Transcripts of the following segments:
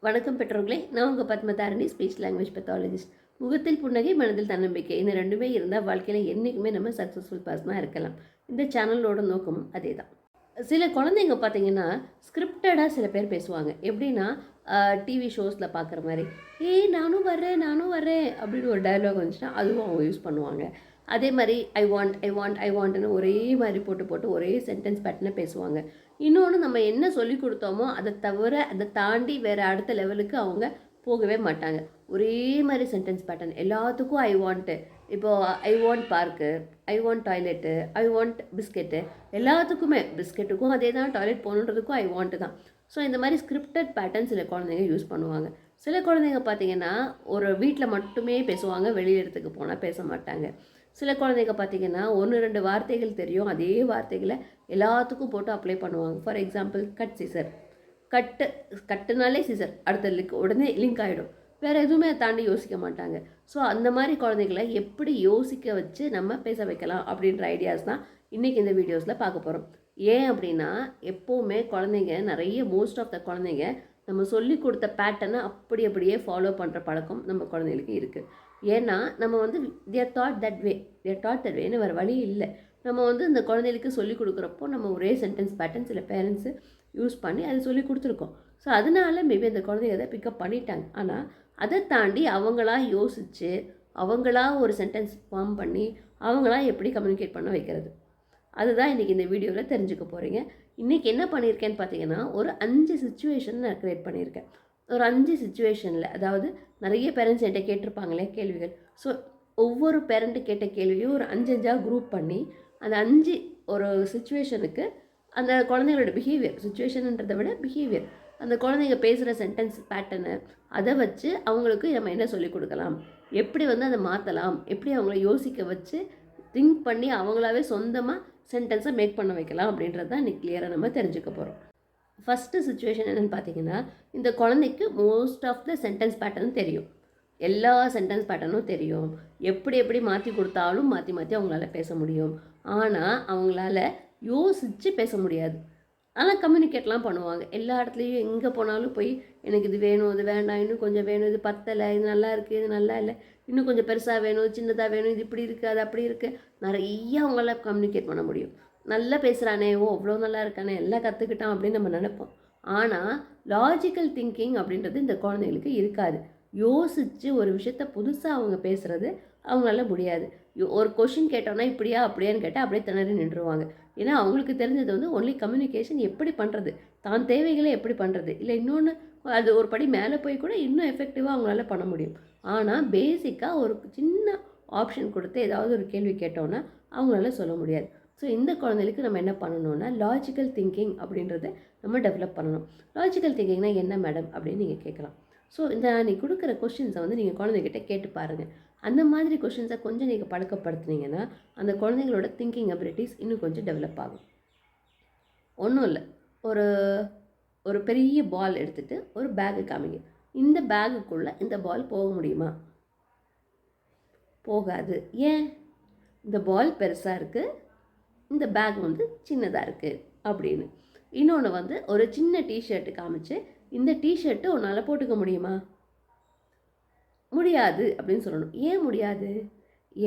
வணக்கம் பெற்றோர்களே, நான் உங்கள் பத்மதாரணி, ஸ்பீச் லாங்குவேஜ் பெத்தாலஜிஸ்ட். முகத்தில் புன்னகை, மனதில் தன்னம்பிக்கை, இந்த ரெண்டுமே இருந்தால் வாழ்க்கையில் என்றைக்குமே நம்ம சக்ஸஸ்ஃபுல் பர்சனாக இருக்கலாம். இந்த சேனலோட நோக்கமும் அதே தான். சில குழந்தைங்க பார்த்தீங்கன்னா ஸ்கிரிப்டடாக சில பேர் பேசுவாங்க. எப்படின்னா டிவி ஷோஸில் பார்க்குற மாதிரி, ஏய் நானும் வர்றேன் நானும் வர்றேன் அப்படின்னு ஒரு டயலாக் வந்துச்சுன்னா அதுவும் அவங்க யூஸ் பண்ணுவாங்க. அதே மாதிரி I want I want I வாண்ட்னு ஒரே மாதிரி போட்டு போட்டு ஒரே சென்டென்ஸ் பேட்டர்னை பேசுவாங்க. இன்னொன்று, நம்ம என்ன சொல்லி கொடுத்தோமோ அதை தவிர அதை தாண்டி வேறு அடுத்த லெவலுக்கு அவங்க போகவே மாட்டாங்க. ஒரே மாதிரி சென்டென்ஸ் பேட்டர்ன் எல்லாத்துக்கும் ஐ வாண்ட்டு. இப்போது I want park, I want toilet, I want biscuit, எல்லாத்துக்குமே பிஸ்கெட்டுக்கும் அதே தான், டாய்லெட் போகணுன்றதுக்கும் ஐ வாண்ட்டு தான். ஸோ இந்த மாதிரி ஸ்கிரிப்டட் பேட்டர்ன் சில குழந்தைங்க யூஸ் பண்ணுவாங்க. சில குழந்தைங்க பார்த்திங்கன்னா ஒரு வீட்டில் மட்டுமே பேசுவாங்க, வெளி இடத்துக்கு போனால் பேச மாட்டாங்க. சில குழந்தைங்க பார்த்திங்கன்னா 1-2 வார்த்தைகள் தெரியும், அதே வார்த்தைகளை எல்லாத்துக்கும் போட்டு அப்ளை பண்ணுவாங்க. ஃபார் எக்ஸாம்பிள் கட் சிசர், கட்டுனாலே சிசர் அடுத்த உடனே லிங்க் ஆகிடும். வேறு எதுவுமே அதை தாண்டி யோசிக்க மாட்டாங்க. ஸோ அந்த மாதிரி குழந்தைகளை எப்படி யோசிக்க வச்சு நம்ம பேச வைக்கலாம் அப்படின்ற ஐடியாஸ் தான் இன்றைக்கி இந்த வீடியோஸில் பார்க்க போகிறோம். ஏன் அப்படின்னா, எப்போவுமே குழந்தைங்க மோஸ்ட் ஆஃப் த குழந்தைங்க நம்ம சொல்லி கொடுத்த பேட்டர்னை அப்படியே ஃபாலோ பண்ணுற பழக்கம் நம்ம குழந்தைகளுக்கு இருக்குது. ஏன்னா நம்ம தேர் தாட் தட் வேன்னு வேறு வழி இல்லை. நம்ம இந்த குழந்தைகளுக்கு சொல்லிக் கொடுக்குறப்போ நம்ம ஒரே சென்டென்ஸ் பேட்டர்ன் சில பேரண்ட்ஸு யூஸ் பண்ணி அதை சொல்லி கொடுத்துருக்கோம். ஸோ அதனால மேபி அந்த குழந்தைங்க அதை பிக்கப் பண்ணிட்டாங்க. ஆனால் அதை தாண்டி அவங்களா யோசித்து அவங்களா ஒரு சென்டென்ஸ் ஃபார்ம் பண்ணி அவங்களா எப்படி கம்யூனிகேட் பண்ண வைக்கிறது, அதுதான் இன்றைக்கி இந்த வீடியோவில் தெரிஞ்சுக்க போகிறீங்க. இன்றைக்கி என்ன பண்ணியிருக்கேன்னு பார்த்தீங்கன்னா, ஒரு 5 சிச்சுவேஷன் நான் க்ரியேட் பண்ணியிருக்கேன். ஒரு 5 சிச்சுவேஷனில், அதாவது நிறைய பேரண்ட்ஸ் என்கிட்ட கேட்டிருப்பாங்களே கேள்விகள். ஸோ ஒவ்வொரு பேரண்ட்டு கேட்ட கேள்வியும் ஒரு 5 குரூப் பண்ணி அந்த 5 ஒரு சிச்சுவேஷனுக்கு அந்த குழந்தைங்களோட பிஹேவியர், சிச்சுவேஷன்ன்றதை விட பிஹேவியர், அந்த குழந்தைங்க பேசுகிற சென்டென்ஸ் பேட்டர்னை அதை வச்சு அவங்களுக்கு நம்ம என்ன சொல்லிக் கொடுக்கலாம், எப்படி அதை மாற்றலாம், எப்படி அவங்கள யோசிக்க வச்சு திங்க் பண்ணி அவங்களாவே சொந்தமாக சென்டென்ஸை மேக் பண்ண வைக்கலாம் அப்படின்றது தான் இன்றைக்கி கிளியராக நம்ம தெரிஞ்சுக்க போகிறோம். ஃபஸ்ட்டு சிச்சுவேஷன் என்னென்னு பார்த்தீங்கன்னா, இந்த குழந்தைக்கு most of the sentence pattern தெரியும், எல்லா சென்டென்ஸ் பேட்டர்னும் தெரியும். எப்படி மாற்றி கொடுத்தாலும் மாற்றி அவங்களால பேச முடியும். ஆனால் அவங்களால யோசித்து பேச முடியாது. ஆனால் கம்யூனிகேட்லாம் பண்ணுவாங்க. எல்லா இடத்துலையும் எங்கே போனாலும் போய் எனக்கு இது வேணும், இது வேண்டாம், இன்னும் கொஞ்சம் வேணும், இது பத்தலை, இது நல்லா இருக்குது, இது நல்லா இல்லை, இன்னும் கொஞ்சம் பெருசாக வேணும், சின்னதாக வேணும், இது இப்படி இருக்குது, அது அப்படி இருக்குது, நிறைய அவங்களால கம்யூனிகேட் பண்ண முடியும். நல்லா பேசுகிறானே, ஓ அவ்வளோ நல்லா இருக்கானே, எல்லாம் கற்றுக்கிட்டான் அப்படின்னு நம்ம நினைப்போம். ஆனால் லாஜிக்கல் திங்கிங் அப்படின்றது இந்த குழந்தைகளுக்கு இருக்காது. யோசித்து ஒரு விஷயத்த புதுசாக அவங்க பேசுகிறது அவங்களால முடியாது. ஒரு கொஷின் கேட்டோன்னா இப்படியா அப்படியான்னு கேட்டால் அப்படியே திணறி நின்றுவாங்க. ஏன்னா அவங்களுக்கு தெரிஞ்சது ஒன்லி கம்யூனிகேஷன் எப்படி பண்ணுறது, தான் தேவைகளை எப்படி பண்ணுறது, இல்லை இன்னொன்று அது ஒரு படி மேலே போய் கூட இன்னும் எஃபெக்டிவாக அவங்களால பண்ண முடியும். ஆனால் பேசிக்காக ஒரு சின்ன ஆப்ஷன் கொடுத்து ஏதாவது ஒரு கேள்வி கேட்டோன்னா அவங்களால சொல்ல முடியாது. ஸோ இந்த குழந்தைகளுக்கு நம்ம என்ன பண்ணணும்னா, லாஜிக்கல் திங்கிங் அப்படின்றத நம்ம டெவலப் பண்ணணும். லாஜிக்கல் திங்கிங்னா என்ன மேடம் அப்படின்னு நீங்கள் கேட்கலாம். ஸோ இந்த நீ கொடுக்குற கொஷின்ஸை நீங்கள் குழந்தைகிட்ட கேட்டு பாருங்கள். அந்த மாதிரி கொஷின்ஸை கொஞ்சம் நீங்கள் பழக்கப்படுத்துனீங்கன்னா அந்த குழந்தைங்களோட திங்கிங் அபிலிட்டிஸ் இன்னும் கொஞ்சம் டெவலப் ஆகும். ஒன்றும் இல்லை, ஒரு ஒரு பெரிய பால் எடுத்துகிட்டு ஒரு பேகு காமிங்க. இந்த பேகுக்குள்ளே இந்த பால் போக முடியுமா? போகாது. ஏன்? இந்த பால் பெருசாக இருக்குது, இந்த பேக் சின்னதாக இருக்குது அப்படின்னு. இன்னொன்று ஒரு சின்ன டிஷர்ட்டு காமிச்சு, இந்த டிஷர்ட்டு உன்னால் போட்டுக்க முடியுமா? முடியாது அப்படின்னு சொல்லணும். ஏன் முடியாது?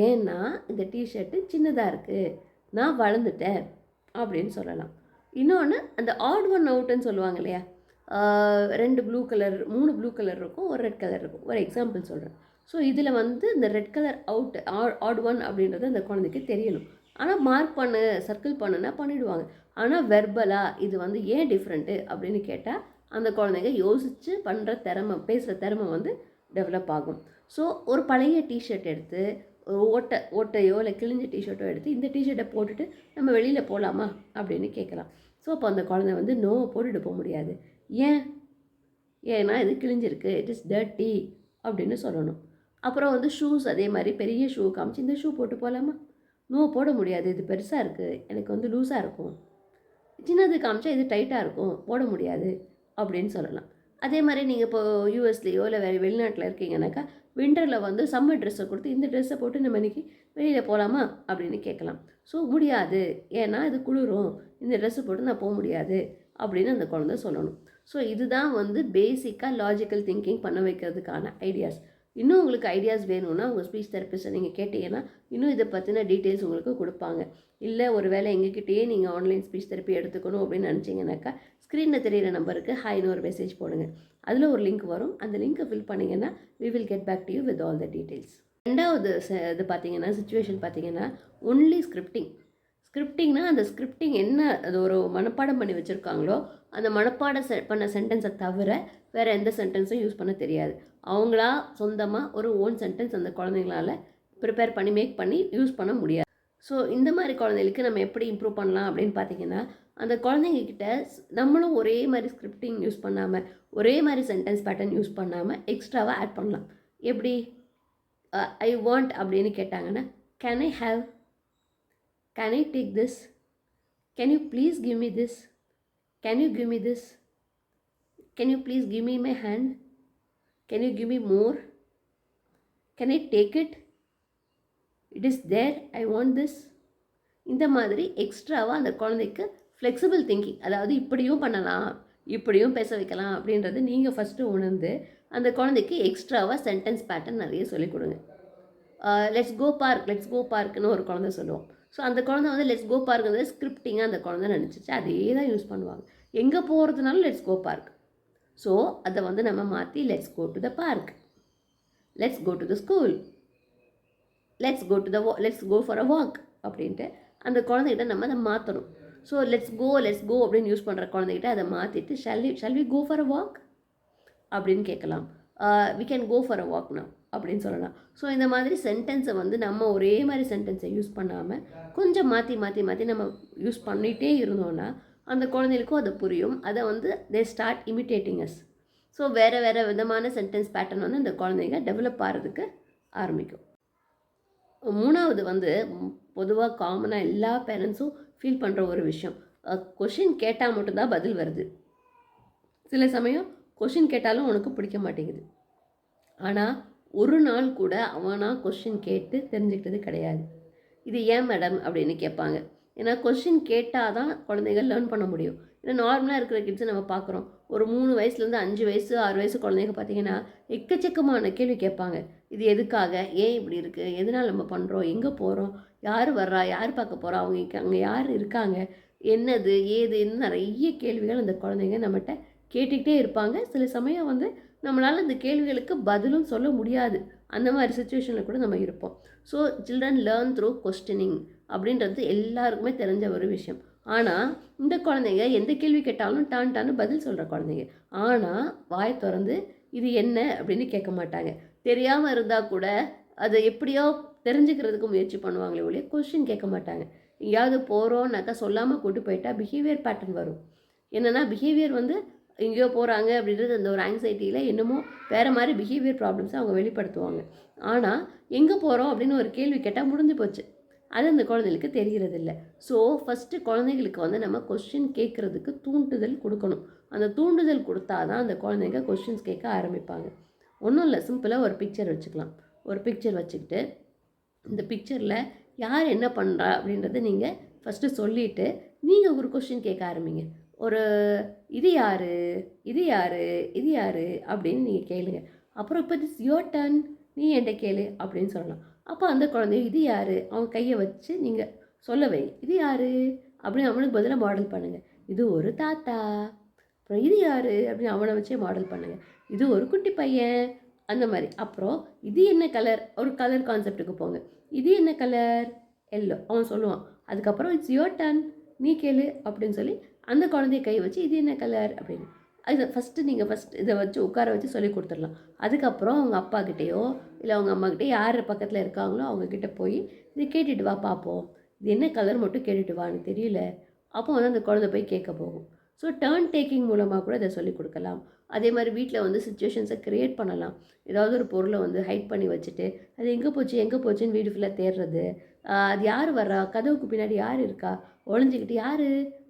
ஏன்னா இந்த டிஷர்ட்டு சின்னதாக இருக்குது, நான் வளர்ந்துட்டேன் அப்படின்னு சொல்லலாம். இன்னொன்று, அந்த ஆட் ஒன் அவுட்டுன்னு சொல்லுவாங்க இல்லையா, 2 ப்ளூ கலர் 3 ப்ளூ கலர் இருக்கும், ஒரு ரெட் கலர் இருக்கும். ஒரு எக்ஸாம்பிள் சொல்கிறேன். ஸோ இதில் இந்த red colour out odd one அப்படின்றது அந்த குழந்தைக்கு தெரியணும். ஆனால் மார்க் பண்ணு, சர்க்கிள் பண்ணுன்னா பண்ணிவிடுவாங்க. ஆனால் வெர்பலாக இது ஏன் டிஃப்ரெண்ட்டு அப்படின்னு கேட்டால் அந்த குழந்தைங்க யோசித்து பண்ணுற திறமை, பேசுகிற திறமை டெவலப் ஆகும். ஸோ ஒரு பழைய டிஷர்ட் எடுத்து ஒரு ஓட்டையோ இல்லை கிழிஞ்ச டிஷர்ட்டோ எடுத்து இந்த டிஷர்ட்டை போட்டுட்டு நம்ம வெளியில் போகலாமா அப்படின்னு கேட்கலாம். ஸோ அப்போ அந்த குழந்தை நோ போட்டுட்டு போக முடியாது. ஏன்? ஏன்னா இது கிழிஞ்சிருக்கு, இட் இஸ் டர்ட்டி அப்படின்னு சொல்லணும். அப்புறம் ஷூஸ் அதே மாதிரி பெரிய ஷூ காமிச்சு இந்த ஷூ போட்டு போகலாமா? நோ போட முடியாது, இது பெருசாக இருக்குது, எனக்கு லூஸாக இருக்கும். சின்னது காமிச்சா இது டைட்டாக இருக்கும், போட முடியாது அப்படின்னு சொல்லலாம். அதே மாதிரி நீங்கள் இப்போ யூஎஸ்லேயோ இல்லை வேறு வெளிநாட்டில் இருக்கீங்கன்னாக்கா விண்டரில் சம்மர் ட்ரெஸ்ஸை கொடுத்து இந்த ட்ரெஸ்ஸை போட்டு நம்ம இன்றைக்கி வெளியில் போகலாமா அப்படின்னு கேட்கலாம். ஸோ முடியாது, ஏன்னா இது குளிரும், இந்த ட்ரெஸ்ஸை போட்டு நான் போக முடியாது அப்படின்னு அந்த குழந்தை சொல்லணும். ஸோ இதுதான் வந்து பேசிக்காக லாஜிக்கல் திங்கிங் பண்ண வைக்கிறதுக்கான ஐடியாஸ். இன்னும் உங்களுக்கு ஐடியாஸ் வேணும்னா உங்கள் ஸ்பீச் தெரப்பிஸ்ட்டை நீங்கள் கேட்டிங்கன்னா இன்னும் இதை பற்றின டீட்டெயில்ஸ் உங்களுக்கு கொடுப்பாங்க. இல்லை ஒரு வேளை எங்ககிட்டயே நீங்கள் ஆன்லைன் ஸ்பீச் தெரப்பி எடுத்துக்கணும் அப்படின்னு நினச்சிங்கனாக்கா ஸ்க்ரீனில் தெரியிற நம்பருக்கு ஹாய்னு ஒரு மெசேஜ் போடுங்க. அதில் ஒரு லிங்க் வரும். அந்த லிங்க்கை ஃபில் பண்ணிங்கன்னா we will get back to you with all the details. ரெண்டாவது இது பார்த்தீங்கன்னா சுச்சுவேஷன் பார்த்தீங்கன்னா ஒன்லி ஸ்கிரிப்டிங்னா அந்த ஸ்கிரிப்டிங் என்ன அது ஒரு மனப்பாடம் பண்ணி வச்சுருக்காங்களோ அந்த மனப்பாடம் பண்ண சென்டென்ஸை தவிர வேறு எந்த சென்டென்ஸும் யூஸ் பண்ண தெரியாது. அவங்களா சொந்தமாக ஒரு ஓன் சென்டென்ஸ் அந்த குழந்தைங்களால் ப்ரிப்பேர் பண்ணி மேக் பண்ணி யூஸ் பண்ண முடியாது. ஸோ இந்த மாதிரி குழந்தைகளுக்கு நம்ம எப்படி இம்ப்ரூவ் பண்ணலாம் அப்படின்னு பார்த்தீங்கன்னா அந்த குழந்தைங்கக்கிட்ட நம்மளும் ஒரே மாதிரி ஸ்கிரிப்டிங் யூஸ் பண்ணாமல் ஒரே மாதிரி சென்டென்ஸ் பேட்டர்ன் யூஸ் பண்ணாமல் எக்ஸ்ட்ராவாக ஆட் பண்ணலாம். எப்படி ஐ வாண்ட் அப்படின்னு கேட்டாங்கன்னா can I have, can I take this, can you please give me this, can you give me this, can you please give me my hand, can you give me more, can I take it, it is there, I want this. இந்த மாதிரி எக்ஸ்ட்ராவாக அந்த குழந்தைக்கு flexible thinking, அதாவது இப்படியும் பண்ணலாம் இப்படியும் பேச வைக்கலாம் அப்படின்றது நீங்கள் ஃபஸ்ட்டு உணர்ந்து அந்த குழந்தைக்கு எக்ஸ்ட்ராவாக சென்டென்ஸ் பேட்டர்ன் நிறைய சொல்லிக் கொடுங்க. லெட்ஸ் கோ பார்க்னு ஒரு குழந்தை சொல்லுவோம். ஸோ அந்த குழந்தை வந்து லெட்ஸ் கோ பார்க்குறது ஸ்கிரிப்டிங்காக அந்த குழந்தை நினச்சிச்சு அதே தான் யூஸ் பண்ணுவாங்க. எங்கே போகிறதுனாலும் லெட்ஸ் கோ பார்க். ஸோ அதை வந்து நம்ம மாற்றி let's go to the park, let's go to the school, let's go for a walk அப்படின்ட்டு அந்த குழந்தைகிட்ட நம்ம அதை மாற்றணும். ஸோ லெட்ஸ் கோ அப்படின்னு யூஸ் பண்ணுற குழந்தைகிட்ட அதை மாற்றிட்டு shall we go for a walk அப்படின்னு கேட்கலாம். We can go for a walk now அப்படின்னு சொல்லலாம். ஸோ இந்த மாதிரி சென்டென்ஸை வந்து நம்ம ஒரே மாதிரி சென்டென்ஸை யூஸ் பண்ணாமல் கொஞ்சம் மாற்றி நம்ம யூஸ் பண்ணிகிட்டே இருந்தோன்னா அந்த குழந்தைகளுக்கும் அது புரியும். அதை வந்து they start imitating us. So வேறு விதமான சென்டென்ஸ் பேட்டர்ன் வந்து அந்த குழந்தைங்க டெவலப் ஆகிறதுக்கு ஆரம்பிக்கும். மூணாவது வந்து பொதுவாக காமனாக எல்லா பேரண்ட்ஸும் ஃபீல் பண்ணுற ஒரு விஷயம், கொஷின் கேட்டால் மட்டும்தான் பதில் வருது. சில சமயம் கொஷின் கேட்டாலும் உனக்கு பிடிக்க மாட்டேங்குது. ஆனால் ஒரு நாள் கூட அவனா கொஷின் கேட்டு தெரிஞ்சுக்கிட்டது கிடையாது. இது ஏன் மேடம் அப்படின்னு கேட்பாங்க. ஏன்னா கொஷின் கேட்டால் தான் குழந்தைகள் லேர்ன் பண்ண முடியும். ஏன்னா நார்மலாக இருக்கிற கிட்ஸை நம்ம பார்க்குறோம். ஒரு 3 வயசுலேருந்து 5 வயசு 6 வயசு குழந்தைங்க பார்த்திங்கன்னா எக்கச்சக்கமான கேள்வி கேட்பாங்க. இது எதுக்காக, ஏன் இப்படி இருக்குது, எதனால் நம்ம பண்ணுறோம், எங்கே போகிறோம், யார் வர்றா, யார் பார்க்க போகிறா, அங்கே யார் இருக்காங்க, என்னது ஏதுன்னு நிறைய கேள்விகள் அந்த குழந்தைங்க நம்மகிட்ட கேட்டுக்கிட்டே இருப்பாங்க. சில சமயம் வந்து நம்மளால் இந்த கேள்விகளுக்கு பதிலும் சொல்ல முடியாது. அந்த மாதிரி சுச்சுவேஷனில் கூட நம்ம இருப்போம். So children learn through questioning அப்படின்றது எல்லாருக்குமே தெரிஞ்ச ஒரு விஷயம். ஆனால் இந்த குழந்தைங்க எந்த கேள்வி கேட்டாலும் டான்னு பதில் சொல்கிற குழந்தைங்க. ஆனால் வாய் திறந்து இது என்ன அப்படின்னு கேட்க மாட்டாங்க. தெரியாமல் இருந்தால் கூட அதை எப்படியோ தெரிஞ்சுக்கிறதுக்கு முயற்சி பண்ணுவாங்களே ஒழிய கொஸ்டின் கேட்க மாட்டாங்க. எங்கேயாவது போகிறோன்னாக்கா சொல்லாமல் கூட்டு போயிட்டா பிஹேவியர் பேட்டர்ன் வரும். என்னென்னா பிஹேவியர் வந்து எங்கேயோ போகிறாங்க அப்படின்றது அந்த ஒரு ஆங்ஸைட்டியில் என்னமோ வேறு மாதிரி பிஹேவியர் ப்ராப்ளம்ஸை அவங்க வெளிப்படுத்துவாங்க. ஆனால் எங்கே போகிறோம் அப்படின்னு ஒரு கேள்வி கேட்டால் முடிஞ்சு போச்சு. அது அந்த குழந்தைகளுக்கு தெரிகிறதில்ல. ஸோ ஃபஸ்ட்டு குழந்தைங்களுக்கு வந்து நம்ம கொஸ்டின் கேட்குறதுக்கு தூண்டுதல் கொடுக்கணும். அந்த தூண்டுதல் கொடுத்தா தான் அந்த குழந்தைங்க கொஸ்டின்ஸ் கேட்க ஆரம்பிப்பாங்க. ஒன்றும் இல்லை, சிம்பிளாக ஒரு பிக்சர் வச்சுக்கலாம். ஒரு பிக்சர் வச்சுக்கிட்டு இந்த பிக்சரில் யார் என்ன பண்ணுறா அப்படின்றத நீங்கள் ஃபஸ்ட்டு சொல்லிவிட்டு நீங்கள் ஒரு கொஸ்டின் கேட்க ஆரம்பிங்க. ஒரு இது யார் இது யார் இது யார் அப்படின்னு நீங்கள் கேளுங்க. அப்புறம் இப்போ திஸ் யோர் டர்ன், நீ என்கிட்ட கேளு அப்படின்னு சொல்லலாம். அப்போ அந்த குழந்தை இது யார், அவன் கையை வச்சு நீங்கள் சொல்லவே இது யார் அப்படின்னு அவனுக்கு பதிலாக மாடல் பண்ணுங்கள். இது ஒரு தாத்தா. அப்புறம் இது யார் அப்படின்னு அவனை வச்சே மாடல் பண்ணுங்கள். இது ஒரு குட்டி பையன், அந்த மாதிரி. அப்புறம் இது என்ன கலர், ஒரு கலர் கான்செப்டுக்கு போங்க. இது என்ன கலர், எல்லோ, அவன் சொல்லுவான். அதுக்கப்புறம் இட்ஸ் யோர் டர்ன், நீ கேளு அப்படின்னு சொல்லி அந்த குழந்தைய கை வச்சு இது என்ன கலர் அப்படின்னு அது நீங்கள் இதை வச்சு உட்கார வச்சு சொல்லி கொடுத்துடலாம். அதுக்கப்புறம் அவங்க அப்பாக்கிட்டேயோ இல்லை அவங்க அம்மாக்கிட்டேயோ யார் பக்கத்தில் இருக்காங்களோ அவங்கக்கிட்ட போய் இது கேட்டுட்டு வா பார்ப்போம், இது என்ன கலர் மட்டும் கேட்டுட்டு வா, எனக்கு தெரியல. அப்போ வந்து அந்த குழந்தை போய் கேட்க போகும். ஸோ டர்ன் டேக்கிங் மூலமாக கூட இதை சொல்லிக் கொடுக்கலாம். அதே மாதிரி வீட்டில் வந்து சுச்சுவேஷன்ஸை க்ரியேட் பண்ணலாம். ஏதாவது ஒரு பொருளை வந்து ஹைட் பண்ணி வச்சுட்டு அது எங்கே போச்சுன்னு வீடு ஃபுல்லாக தேடுறது, அது யார் வர்றா, கதவுக்கு பின்னாடி யார் இருக்கா, ஒளிஞ்சிக்கிட்டு யார்,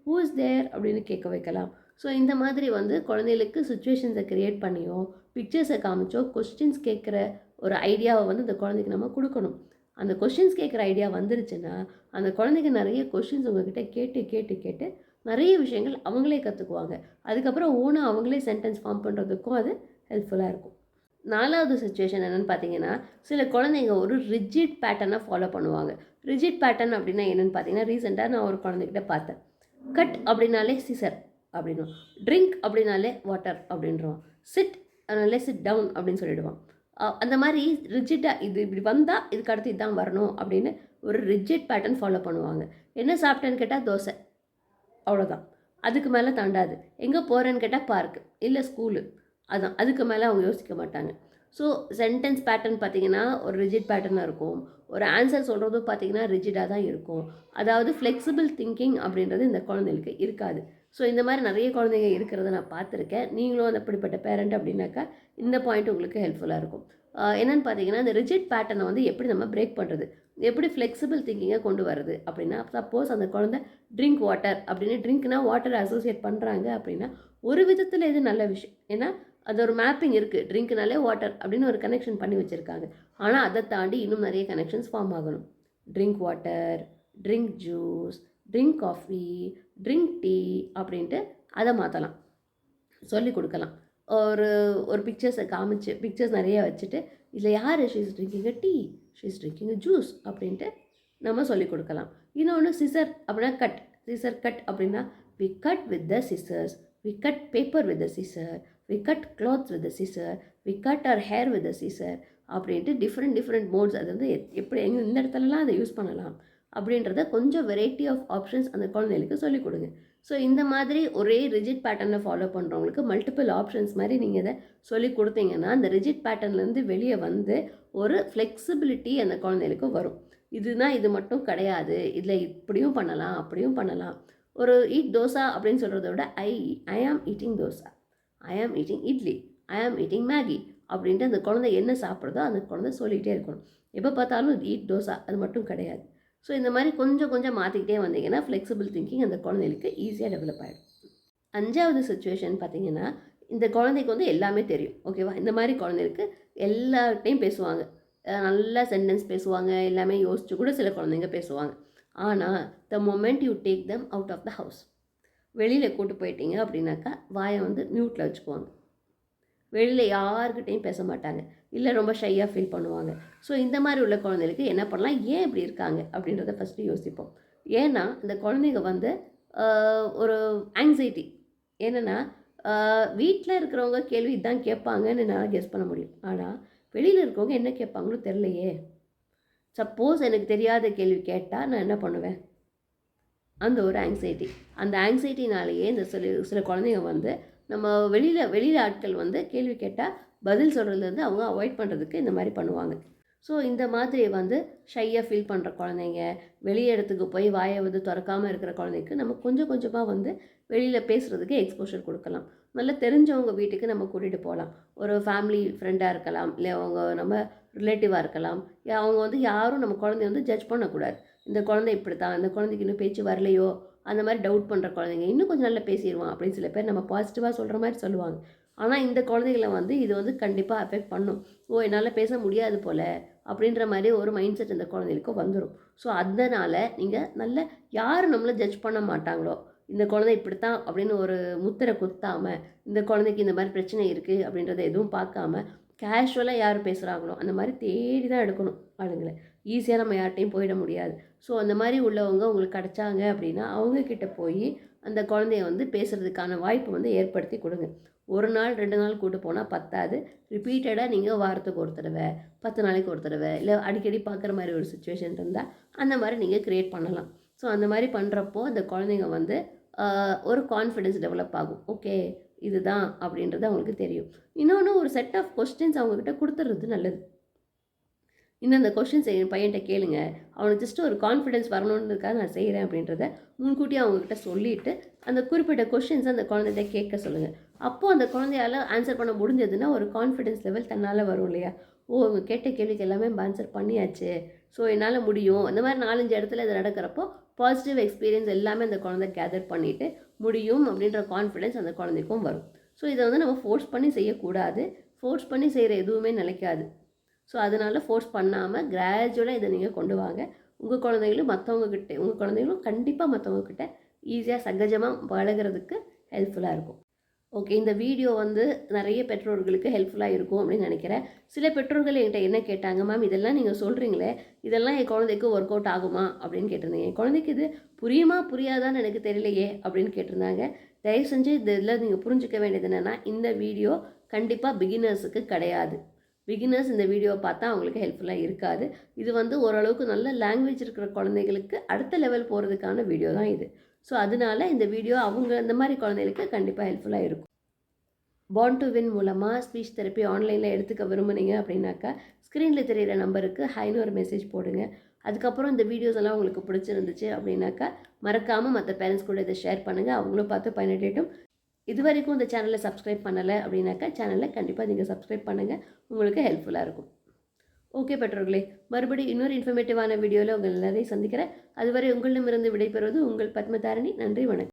ஹூ இஸ் தேர் அப்படின்னு கேட்க வைக்கலாம். ஸோ இந்த மாதிரி வந்து குழந்தைகளுக்கு சுச்சுவேஷன்ஸை க்ரியேட் பண்ணியோ பிக்சர்ஸை காமிச்சோ கொஸ்டின்ஸ் கேட்குற ஒரு ஐடியாவை வந்து அந்த குழந்தைக்கு நம்ம கொடுக்கணும். அந்த கொஸ்டின்ஸ் கேட்குற ஐடியா வந்துருச்சுன்னா அந்த குழந்தைக்கு நிறைய கொஸ்டின்ஸ் உங்ககிட்ட கேட்டு நிறைய விஷயங்கள் அவங்களே கற்றுக்குவாங்க. அதுக்கப்புறம் ஓனாக அவங்களே சென்டென்ஸ் ஃபார்ம் பண்ணுறதுக்கும் அது ஹெல்ப்ஃபுல்லாக இருக்கும். 4வது சிச்சுவேஷன் என்னென்னு பார்த்தீங்கன்னா, சில குழந்தைங்க ஒரு ரிஜிட் பேட்டர்னை ஃபாலோ பண்ணுவாங்க. ரிஜிட் பேட்டர்ன் அப்படின்னா என்னென்னு பார்த்தீங்கன்னா, ரீசெண்டாக நான் ஒரு குழந்தைகிட்ட பார்த்தேன். கட் அப்படின்னாலே சிசர் அப்படின்னுவான். ட்ரிங்க் அப்படின்னாலே வாட்டர் அப்படின்றான். சிட் அதனாலே சிட் டவுன் அப்படின்னு சொல்லிடுவான். அந்த மாதிரி ரிஜிட்டாக இது இப்படி வந்தால் இதுக்கு அடுத்து இதுதான் வரணும் அப்படின்னு ஒரு ரிஜிட் பேட்டர்ன் ஃபாலோ பண்ணுவாங்க. என்ன சாப்பிட்டேன்னு கேட்டால் தோசை, அவ்வளோதான். அதுக்கு மேலே தாண்டாது. எங்கே போகிறேன்னு கேட்டால் பார்க்கு இல்லை ஸ்கூலு, அதான். அதுக்கு மேலே அவங்க யோசிக்க மாட்டாங்க. ஸோ சென்டென்ஸ் பேட்டர்ன் பார்த்திங்கன்னா ஒரு ரிஜிட் பேட்டர்னாக இருக்கும். ஒரு ஆன்சர் சொல்கிறதும் பார்த்திங்கன்னா ரிஜிடாக தான் இருக்கும். அதாவது ஃப்ளெக்சிபிள் திங்கிங் அப்படின்றது இந்த குழந்தைகளுக்கு இருக்காது. ஸோ இந்த மாதிரி நிறைய குழந்தைங்க இருக்கிறத நான் பார்த்துருக்கேன். நீங்களும் அந்த அப்படிப்பட்ட பேரண்ட் அப்படின்னாக்கா இந்த பாயிண்ட் உங்களுக்கு ஹெல்ப்ஃபுல்லாக இருக்கும். என்னென்னு பார்த்தீங்கன்னா, இந்த ரிஜிட் பேட்டர்னை வந்து எப்படி நம்ம பிரேக் பண்ணுறது, எப்படி ஃப்ளெக்சிபிள் திங்கிங்கை கொண்டு வருது அப்படின்னா, சப்போஸ் அந்த குழந்தை ட்ரிங்க் வாட்டர் அப்படின்னு ட்ரிங்க்னா வாட்டர் அசோசியேட் பண்ணுறாங்க அப்படின்னா ஒரு விதத்தில் இது நல்ல விஷயம். ஏன்னா அது ஒரு மேப்பிங் இருக்குது. ட்ரிங்க்னாலே வாட்டர் அப்படின்னு ஒரு கனெக்ஷன் பண்ணி வச்சுருக்காங்க. ஆனால் அதை தாண்டி இன்னும் நிறைய கனெக்ஷன்ஸ் ஃபார்ம் ஆகணும். Drink water, drink juice, drink coffee, drink tea அப்படின்ட்டு அதை மாற்றலாம், சொல்லி கொடுக்கலாம். ஒரு ஒரு பிக்சர்ஸை காமிச்சு பிக்சர்ஸ் நிறைய வச்சுட்டு இதில் யார் she's drinking tea, she's drinking juice அப்படின்ட்டு நம்ம சொல்லி கொடுக்கலாம். இன்னொன்று சிசர் அப்படின்னா கட், சிசர் கட் அப்படின்னா we cut with the scissors, we cut paper with the scissor, we cut clothes with the scissor, we cut our hair with the scissor அப்படின்ட்டு different modes. அது வந்து எப்படி இந்த இடத்துலலாம் அதை யூஸ் பண்ணலாம் அப்படின்றத கொஞ்சம் வெரைட்டி ஆஃப் ஆப்ஷன்ஸ் அந்த குழந்தைகளுக்கு சொல்லிக் கொடுங்க. ஸோ இந்த மாதிரி ஒரே ரிஜிட் பேட்டர்னை ஃபாலோ பண்ணுறவங்களுக்கு மல்டிபிள் ஆப்ஷன்ஸ் மாதிரி நீங்கள் இதை சொல்லி கொடுத்தீங்கன்னா அந்த ரிஜிட் பேட்டர்ன்லேருந்து வெளியே வந்து ஒரு ஃப்ளெக்சிபிலிட்டி அந்த குழந்தைகளுக்கு வரும். இதுதான் இது மட்டும் கிடையாது, இதில் இப்படியும் பண்ணலாம் அப்படியும் பண்ணலாம். ஒரு ஈட் தோசா அப்படின்னு சொல்கிறத விட ஐ ஆம் ஈட்டிங் தோசா, ஐ ஆம் ஈட்டிங் இட்லி, ஐ ஆம் ஈட்டிங் மேகி அப்படின்ட்டு அந்த குழந்தை என்ன சாப்பிட்றதோ அந்த குழந்தை சொல்லிகிட்டே இருக்கணும். எப்போ பார்த்தாலும் ஈட் தோசா அது மட்டும் கிடையாது. ஸோ இந்த மாதிரி கொஞ்சம் கொஞ்சம் மாற்றிக்கிட்டே வந்தீங்கன்னா ஃப்ளெக்சிபிள் திங்கிங் அந்த குழந்தைகளுக்கு ஈஸியாக டெவலப் ஆகிடும். 5வது சிச்சுவேஷன் பார்த்திங்கன்னா, இந்த குழந்தைக்கு வந்து எல்லாமே தெரியும், ஓகேவா? இந்த மாதிரி குழந்தைகளுக்கு எல்லார்ட்டையும் பேசுவாங்க, நல்லா சென்டென்ஸ் பேசுவாங்க, எல்லாமே யோசிச்சு கூட சில குழந்தைங்க பேசுவாங்க. ஆனால் the moment you take them out of the house, வெளியில் கூட்டு போயிட்டீங்க அப்படின்னாக்கா வாயை வந்து மியூட்டில் வச்சுக்குவாங்க. வெளியில் யாருக்கிட்டையும் பேச மாட்டாங்க, இல்லை ரொம்ப ஷையாக ஃபீல் பண்ணுவாங்க. ஸோ இந்த மாதிரி உள்ள குழந்தைகளுக்கு என்ன பண்ணலாம், ஏன் இப்படி இருக்காங்க அப்படின்றத ஃபஸ்ட்டு யோசிப்போம். ஏன்னா இந்த குழந்தைங்க வந்து ஒரு ஆங்ஸைட்டி என்னென்னா, வீட்டில் இருக்கிறவங்க கேள்வி இதான் கேட்பாங்கன்னு என்னால் கெஸ் பண்ண முடியும். ஆனால் வெளியில் இருக்கிறவங்க என்ன கேட்பாங்கன்னு தெரிலையே. சப்போஸ் எனக்கு தெரியாத கேள்வி கேட்டால் நான் என்ன பண்ணுவேன், அந்த ஒரு ஆங்ஸைட்டி. அந்த ஆங்ஸைட்டினாலேயே இந்த சில குழந்தைங்க வந்து நம்ம வெளியில் ஆட்கள் வந்து கேள்வி கேட்டால் பதில் சொல்கிறதுலேருந்து அவங்க அவாய்ட் பண்ணுறதுக்கு இந்த மாதிரி பண்ணுவாங்க. ஸோ இந்த மாதிரி வந்து ஷையாக ஃபீல் பண்ணுற குழந்தைங்க, வெளி இடத்துக்கு போய் வாயை வந்து திறக்காமல் இருக்கிற குழந்தைக்கு நம்ம கொஞ்சம் கொஞ்சமாக வந்து வெளியில் பேசுகிறதுக்கு எக்ஸ்போஷர் கொடுக்கலாம். நல்லா தெரிஞ்சவங்க வீட்டுக்கு நம்ம கூட்டிகிட்டு போகலாம். ஒரு ஃபேமிலி ஃப்ரெண்டாக இருக்கலாம், இல்லை அவங்க நம்ம ரிலேட்டிவாக இருக்கலாம். அவங்க வந்து யாரும் நம்ம குழந்தைய வந்து ஜட்ஜ் பண்ணக்கூடாது. இந்த குழந்தை இப்படி தான், இந்த குழந்தைக்கு இன்னும் பேச்சு வரலையோ அந்த மாதிரி டவுட் பண்ணுற குழந்தைங்க, இன்னும் கொஞ்சம் நல்லா பேசிடுவான் அப்படின்னு சில பேர் நம்ம பாசிட்டிவாக சொல்கிற மாதிரி சொல்லுவாங்க. ஆனால் இந்த குழந்தைகளை வந்து இது வந்து கண்டிப்பாக அஃபெக்ட் பண்ணும். ஓ, என்னால் பேச முடியாது போல் அப்படின்ற மாதிரி ஒரு மைண்ட் செட் இந்த குழந்தைகளுக்கு வந்துடும். ஸோ அதனால் நீங்கள் நல்ல யார் நம்மளை ஜட்ஜ் பண்ண மாட்டாங்களோ, இந்த குழந்தை இப்படித்தான் அப்படின்னு ஒரு முத்திரை குத்தாமல், இந்த குழந்தைக்கு இந்த மாதிரி பிரச்சனை இருக்குது அப்படின்றத எதுவும் பார்க்காம கேஷுவலாக யார் பேசுகிறாங்களோ அந்த மாதிரி தேடி தான் எடுக்கணும் ஆளுங்களை. ஈஸியாக நம்ம யார்கிட்டையும் போயிட முடியாது. ஸோ அந்த மாதிரி உள்ளவங்க உங்களுக்கு கிடச்சாங்க அப்படின்னா அவங்கக்கிட்ட போய் அந்த குழந்தைய வந்து பேசுகிறதுக்கான வாய்ப்பு வந்து ஏற்படுத்தி கொடுங்க. 1 நாள் 2 நாள் கூட்டு போனால் பத்தாது. ரிப்பீட்டடாக நீங்கள் வாரத்துக்கு ஒரு தடவை, 10 நாளைக்கு ஒரு தடவை, இல்லை அடிக்கடி பார்க்குற மாதிரி ஒரு சுச்சுவேஷன் இருந்தால் அந்த மாதிரி நீங்கள் க்ரியேட் பண்ணலாம். ஸோ அந்த மாதிரி பண்ணுறப்போ அந்த குழந்தைங்க வந்து ஒரு கான்ஃபிடென்ஸ் டெவலப் ஆகும். ஓகே, இதுதான் அப்படின்றது அவங்களுக்கு தெரியும். இன்னொன்று, ஒரு செட் ஆஃப் கொஸ்டின்ஸ் அவங்கக்கிட்ட கொடுத்துறது நல்லது. இந்தந்த கொஷின்ஸ் என் பையன்கிட்ட கேளுங்க, அவனுக்கு ஜஸ்ட்டு ஒரு கான்ஃபிடென்ஸ் வரணுன்றதுக்காக நான் செய்கிறேன் அப்படின்றத முன்கூட்டியே அவங்கக்கிட்ட சொல்லிவிட்டு அந்த குறிப்பிட்ட கொஷின்ஸை அந்த குழந்தைகிட்ட கேட்க சொல்லுங்கள். அப்போது அந்த குழந்தையால் ஆன்சர் பண்ண முடிஞ்சதுன்னா ஒரு கான்ஃபிடென்ஸ் லெவல் தன்னால் வரும் இல்லையா? ஓ, அவங்க கேட்ட கேள்விக்கு எல்லாமே ஆன்சர் பண்ணியாச்சு, ஸோ என்னால் முடியும். அந்த மாதிரி 4-5 இடத்துல இது நடக்கிறப்போ பாசிட்டிவ் எக்ஸ்பீரியன்ஸ் எல்லாமே அந்த குழந்தை கேதர் பண்ணிவிட்டு முடியும் அப்படின்ற கான்ஃபிடென்ஸ் அந்த குழந்தைக்கும் வரும். ஸோ இதை வந்து நம்ம ஃபோர்ஸ் பண்ணி செய்யக்கூடாது. ஃபோர்ஸ் பண்ணி செய்கிற எதுவுமே நிலைக்காது. ஸோ அதனால் ஃபோர்ஸ் பண்ணாமல் கிராஜுவலாக இதை நீங்கள் கொண்டு வாங்க. உங்கள் குழந்தைகளும் மற்றவங்கக்கிட்ட, உங்கள் குழந்தைகளும் கண்டிப்பாக மற்றவங்கக்கிட்ட ஈஸியாக சகஜமாக பழகிறதுக்கு ஹெல்ப்ஃபுல்லாக இருக்கும். ஓகே, இந்த வீடியோ வந்து நிறைய பெற்றோர்களுக்கு ஹெல்ப்ஃபுல்லாக இருக்கும் அப்படின்னு நினைக்கிறேன். சில பெற்றோர்கள் என்கிட்ட என்ன கேட்டாங்க, மேம் இதெல்லாம் நீங்கள் சொல்கிறீங்களே, இதெல்லாம் என் குழந்தைக்கு ஒர்க் அவுட் ஆகுமா அப்படின்னு கேட்டிருந்தீங்க. என் குழந்தைக்கு இது புரியுமா புரியாதான்னு எனக்கு தெரியலையே அப்படின்னு கேட்டிருந்தாங்க. தயவு செஞ்சு இதில் நீங்கள் புரிஞ்சுக்க வேண்டியது என்னென்னா, இந்த வீடியோ கண்டிப்பாக பிகினர்ஸுக்கு கிடையாது. பிகினர்ஸ் இந்த வீடியோவை பார்த்தா அவங்களுக்கு ஹெல்ப்ஃபுல்லாக இருக்காது. இது வந்து ஓரளவுக்கு நல்ல லாங்குவேஜ் இருக்கிற குழந்தைகளுக்கு அடுத்த லெவல் போகிறதுக்கான வீடியோ தான் இது. ஸோ அதனால இந்த வீடியோ அவங்க இந்த மாதிரி குழந்தைகளுக்கு கண்டிப்பாக ஹெல்ப்ஃபுல்லாக இருக்கும். பார்ன் டு வின் மூலமாக ஸ்பீச் தெரப்பி ஆன்லைனில் எடுத்துக்க விரும்புனீங்க அப்படின்னாக்கா, ஸ்க்ரீனில் தெரிகிற நம்பருக்கு ஹைன்னு ஒரு மெசேஜ் போடுங்க. அதுக்கப்புறம் இந்த வீடியோஸ் எல்லாம் உங்களுக்கு பிடிச்சிருந்துச்சு அப்படின்னாக்கா, மறக்காமல் மற்ற பேரண்ட்ஸ் கூட இதை ஷேர் பண்ணுங்கள். அவங்களும் பார்த்து பயனடையட்டும். இது வரைக்கும் இந்த சேனலை சப்ஸ்கிரைப் பண்ணலை அப்படின்னாக்கா, சேனலை கண்டிப்பாக நீங்கள் சப்ஸ்கிரைப் பண்ணுங்கள். உங்களுக்கு ஹெல்ப்ஃபுல்லாக இருக்கும். ஓகே பெற்றோர்களே, மறுபடியும் இன்னொரு இன்ஃபர்மேட்டிவான வீடியோவில் உங்கள் எல்லாரையும் சந்திக்கிறேன். அதுவரை உங்களிடமிருந்து விடைபெறுவது உங்கள் பத்மதாரிணி. நன்றி, வணக்கம்.